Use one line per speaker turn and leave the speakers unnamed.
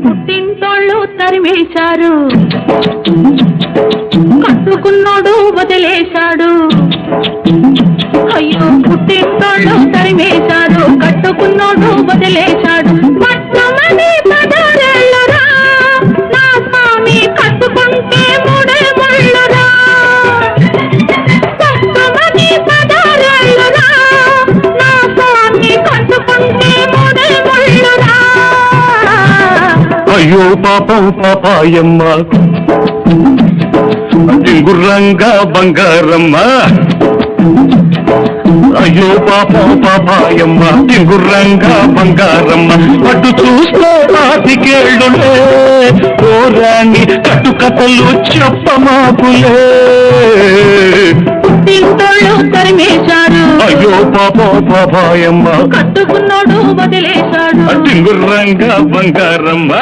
పుట్టింటోళ్ళు తరిమేశారు, కట్టుకున్నోడు వదిలేశాడు. అయ్యో పుట్టింటోళ్ళు తరిమేశారు, కట్టుకున్నోడు వదిలేశాడు. పట్టుమని పదరేళ్ళరా నా స్వామి, కట్టుకుంటే మూడే ముళ్ళరా. పట్టుమని పదరేళ్ళరా నా స్వామి, కట్టుకుంటే మూడే ముళ్ళరా.
అయ్యో పాపం పాపాయమ్మ, టింగుర్రంగా బంగారమ్మ. అయ్యో పాపం పాపాయమ్మ, టింగుర్రంగా బంగారమ్మ. అటు చూస్తే పాతికేళ్ళులే పోరాని కట్టుకథలు చెప్పమాకులే.
పుట్టింటోళ్ళు తరిమేశారు,
అయ్యో పాపం పాపాయమ్మ,
కట్టుకున్నోడు వదిలేశాడు.
టింగుర్రంగా బంగారమ్మ.